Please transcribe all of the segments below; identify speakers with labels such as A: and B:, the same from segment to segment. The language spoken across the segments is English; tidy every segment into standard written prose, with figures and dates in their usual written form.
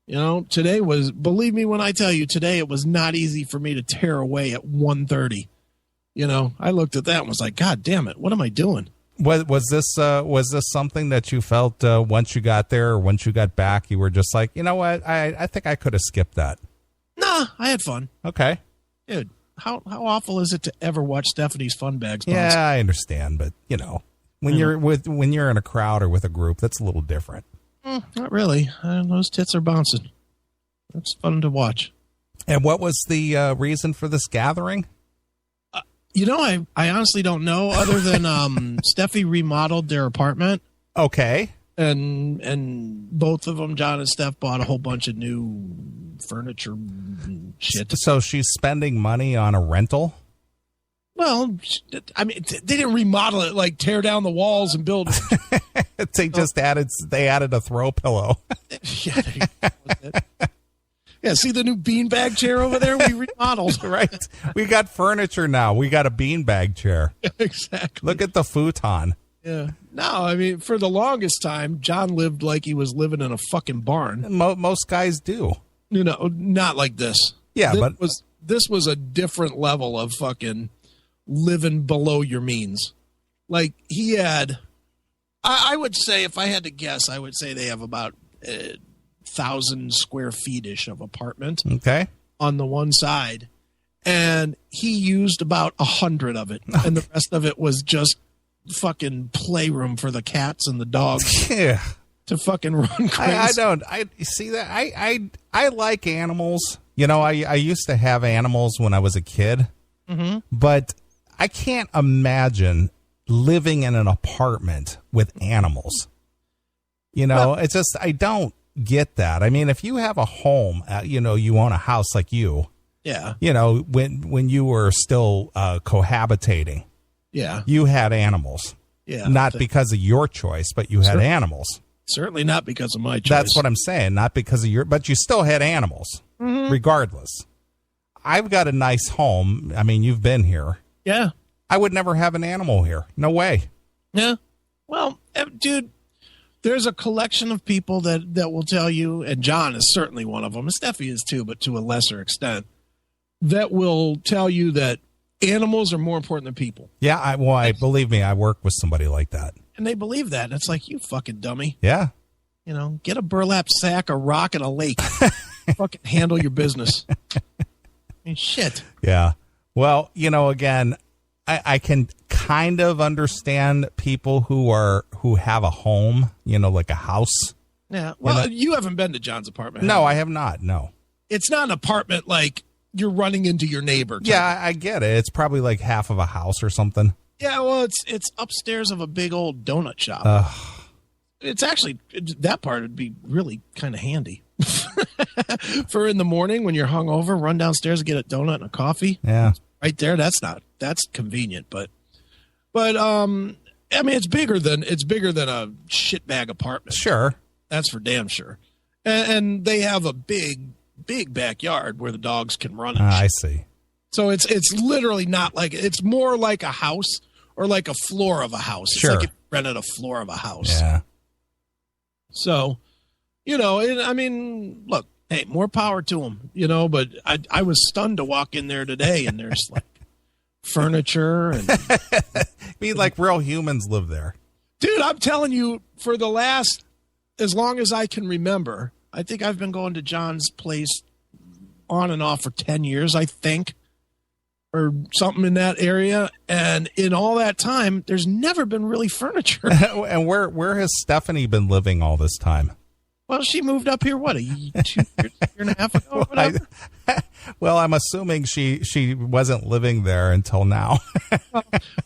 A: Today was, believe me when I tell you, today it was not easy for me to tear away at 1:30. I looked at that and was like, God damn it, what am I doing?
B: Was this something that you felt once you got there or once you got back, you were just like, you know what, I think I could have skipped that?
A: Nah, I had fun.
B: Okay.
A: Dude, how awful is it to ever watch Stephanie's Fun Bags?
B: Yeah, I understand, but when you're in a crowd or with a group, that's a little different.
A: Not really. Those tits are bouncing. It's fun to watch.
B: And what was the reason for this gathering?
A: I honestly don't know, other than Steffi remodeled their apartment.
B: Okay.
A: And both of them, Jon and Steph, bought a whole bunch of new furniture and shit.
B: So she's spending money on a rental?
A: Well, I mean, they didn't remodel it, like tear down the walls and build.
B: They added a throw pillow.
A: Yeah, see the new beanbag chair over there? We remodeled.
B: Right. We got furniture now. We got a beanbag chair.
A: Exactly.
B: Look at the futon.
A: Yeah. No, I mean, for the longest time, Jon lived like he was living in a fucking barn.
B: Most guys do.
A: Not like this.
B: Yeah,
A: this was a different level of fucking living below your means. Like, he had, I would say, if I had to guess, I would say they have about 1,000 square feet-ish of apartment.
B: Okay.
A: On the one side. And he used about 100 of it. Okay. And the rest of it was just fucking playroom for the cats and the dogs.
B: Yeah.
A: To fucking run crazy.
B: I see that. I like animals. I used to have animals when I was a kid. Mm-hmm. But I can't imagine living in an apartment with animals. It's just, I don't get that. I mean, if you have a home, you own a house like you.
A: Yeah.
B: When you were still cohabitating.
A: Yeah.
B: You had animals.
A: Yeah.
B: Not because of your choice, but you had animals.
A: Certainly not because of my choice.
B: That's what I'm saying. Not because of but you still had animals, regardless. I've got a nice home. I mean, you've been here.
A: Yeah.
B: I would never have an animal here. No way.
A: Yeah. Well, dude, there's a collection of people that will tell you, and Jon is certainly one of them, and Steffi is too, but to a lesser extent, that will tell you that animals are more important than people.
B: Yeah, believe me, I work with somebody like that.
A: And they believe that. And it's like, you fucking dummy.
B: Yeah.
A: Get a burlap sack, a rock, and a lake. Fucking handle your business. I mean, shit.
B: Yeah. Well, again, I can kind of understand people who have a home, like a house.
A: Yeah. Well, you haven't been to Jon's apartment.
B: No, I have not. No.
A: It's not an apartment like you're running into your neighbor.
B: Yeah, I get it. It's probably like half of a house or something.
A: Yeah, well, it's upstairs of a big old donut shop. It's actually, that part would be really kind of handy. For in the morning when you're hungover, run downstairs and get a donut and a coffee.
B: Yeah.
A: Right there, that's convenient, but I mean, it's bigger than a shitbag apartment.
B: Sure.
A: That's for damn sure. And they have a big backyard where the dogs can run.
B: I see.
A: So it's literally not like, it's more like a house or like a floor of a house. It's
B: sure.
A: like if you rented a floor of a house.
B: Yeah.
A: So, I mean, look, hey, more power to them, but I was stunned to walk in there today and there's like furniture and.
B: I mean, like real humans live there.
A: Dude, I'm telling you, for the last, as long as I can remember, I think I've been going to Jon's place on and off for 10 years, I think. Or something in that area, and in all that time, there's never been really furniture.
B: And where has Stephanie been living all this time?
A: Well, she moved up here, what, 2 years, year and a half ago or whatever?
B: Well, I'm assuming she wasn't living there until now.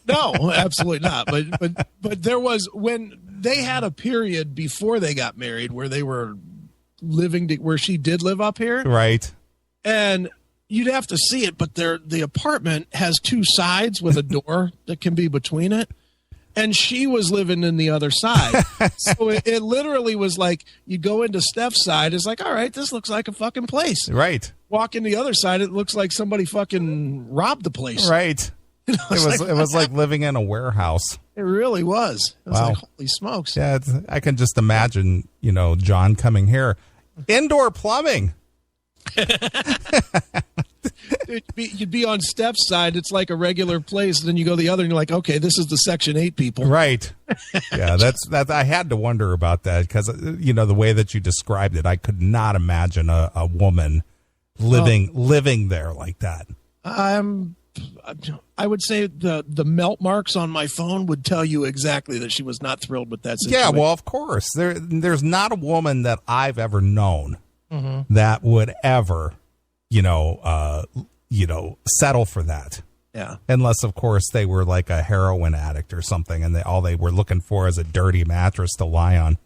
A: No, absolutely not. But there was, when they had a period before they got married where they were living, where she did live up here.
B: Right.
A: And you'd have to see it, but the apartment has two sides with a door that can be between it. And she was living in the other side. So it literally was like, you go into Steph's side, it's like, all right, this looks like a fucking place.
B: Right.
A: Walk in the other side, it looks like somebody fucking robbed the place.
B: Right. It was like living in a warehouse.
A: It really was. It was
B: wow.
A: like, holy smokes.
B: Yeah, I can just imagine, Jon coming here. Indoor plumbing.
A: You'd be on Steph's side. It's like a regular place. Then you go the other, and you're like, okay, this is the Section 8 people.
B: Right. Yeah, that's. I had to wonder about that because, the way that you described it, I could not imagine a woman living there like that. I would say the melt marks on my phone would tell you exactly that she was not thrilled with that situation. Yeah, well, of course. There's not a woman that I've ever known that would ever, settle for that.
A: Yeah.
B: Unless, of course, they were like a heroin addict or something, and all they were looking for is a dirty mattress to lie on.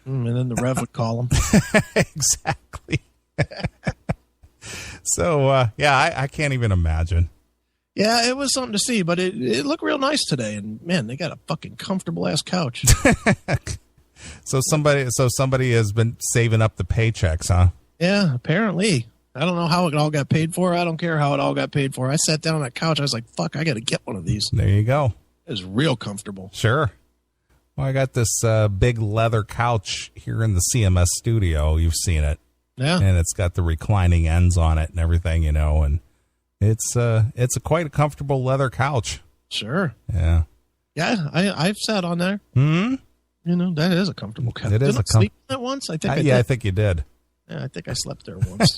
A: And then the Rev would call them.
B: Exactly. So, I can't even imagine.
A: Yeah, it was something to see, but it looked real nice today. And man, they got a fucking comfortable ass couch.
B: So somebody has been saving up the paychecks, huh?
A: Yeah, apparently. I don't know how it all got paid for. I don't care how it all got paid for. I sat down on that couch. I was like, fuck, I got to get one of these.
B: There you go.
A: It was real comfortable.
B: Sure. Well, I got this big leather couch here in the CMS studio. You've seen it.
A: Yeah.
B: And it's got the reclining ends on it and everything, and it's quite a comfortable leather couch.
A: Sure.
B: Yeah.
A: Yeah, I've sat on there.
B: Hmm.
A: That is a comfortable couch.
B: It is.
A: Did I sleep on it once? I think I did.
B: I think you did.
A: Yeah, I think I slept there once.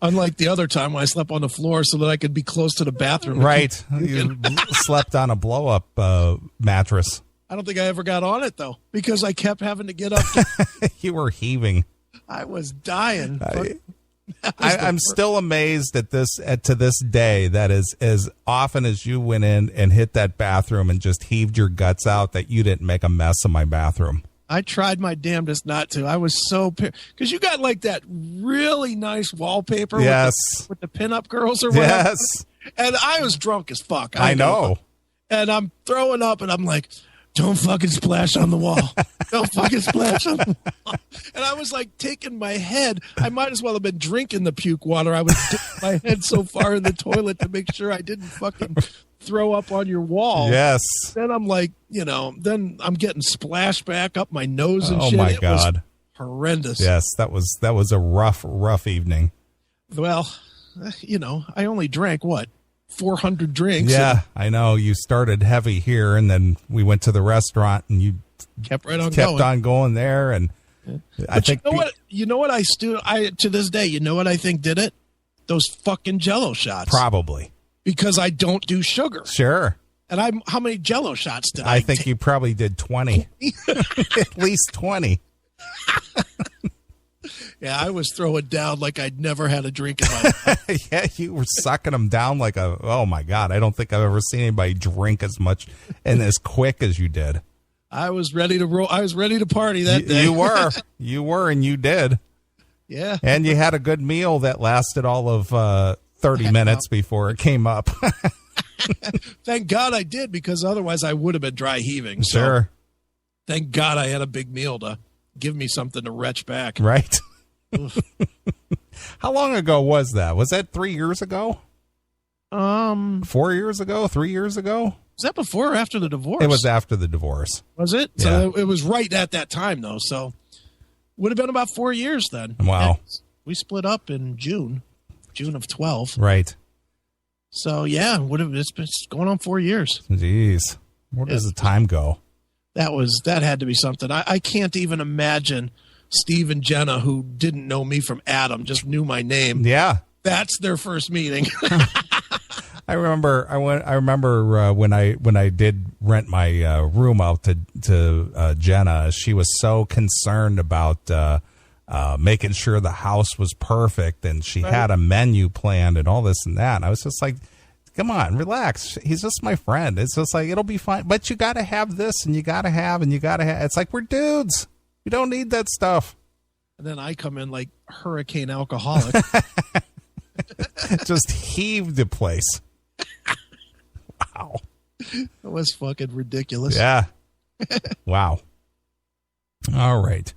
A: Unlike the other time when I slept on the floor so that I could be close to the bathroom.
B: Right. You slept on a blow-up mattress.
A: I don't think I ever got on it, though, because I kept having to get up.
B: You were heaving.
A: I was dying.
B: I'm still amazed to this day that as often as you went in and hit that bathroom and just heaved your guts out that you didn't make a mess of my bathroom.
A: I tried my damnedest not to. I was so because you got like that really nice wallpaper.
B: Yes.
A: With the pinup girls or whatever.
B: Yes.
A: And I was drunk as fuck.
B: I know.
A: And I'm throwing up and I'm like, don't fucking splash on the wall. Don't fucking splash on the wall. And I was like taking my head. I might as well have been drinking the puke water. I was dipping my head so far in the toilet to make sure I didn't fucking throw up on your wall.
B: Yes.
A: Then I'm like, then I'm getting splashed back up my nose and shit.
B: Oh my
A: God.
B: God.
A: Was horrendous.
B: Yes, that was a rough evening.
A: Well, I only drank 400 drinks.
B: Yeah, I know. You started heavy here, and then we went to the restaurant, and you
A: kept on
B: going there. And I think
A: you know what I to this day, you know what I think did it? Those fucking Jell-O shots.
B: Probably
A: because I don't do sugar.
B: Sure.
A: And how many Jell-O shots did I
B: think
A: take?
B: you probably did 20. At least 20.
A: Yeah, I was throwing down like I'd never had a drink in my life.
B: Yeah, you were sucking them down like oh my God, I don't think I've ever seen anybody drink as much and as quick as you did.
A: I was ready to roll. I was ready to party that day.
B: You were, and you did.
A: Yeah.
B: And you had a good meal that lasted all of 30 minutes before it came up.
A: Thank God I did, because otherwise I would have been dry heaving. So
B: sure.
A: Thank God I had a big meal to give me something to retch back.
B: Right. How long ago was that? Was that 3 years ago? 4 years ago? 3 years ago?
A: Was that before or after the divorce?
B: It was after the divorce.
A: Was it?
B: Yeah.
A: So it was right at that time, though. So would have been about 4 years then.
B: Wow.
A: We split up in June of 12.
B: Right.
A: So yeah, it's been going on 4 years.
B: Jeez. Where does the time go?
A: That had to be something. I can't even imagine Steve and Jenna, who didn't know me from Adam, just knew my name.
B: Yeah.
A: That's their first meeting.
B: I remember when I did rent my room out to Jenna. She was so concerned about making sure the house was perfect, and she had a menu planned and all this and that. And I was just like, come on, relax. He's just my friend. It's just like, it'll be fine. But you got to have this, and you got to have, and you got to have. It's like, we're dudes. We don't need that stuff.
A: And then I come in like hurricane alcoholic.
B: Just heave the place. Wow.
A: That was fucking ridiculous.
B: Yeah. Wow. All right.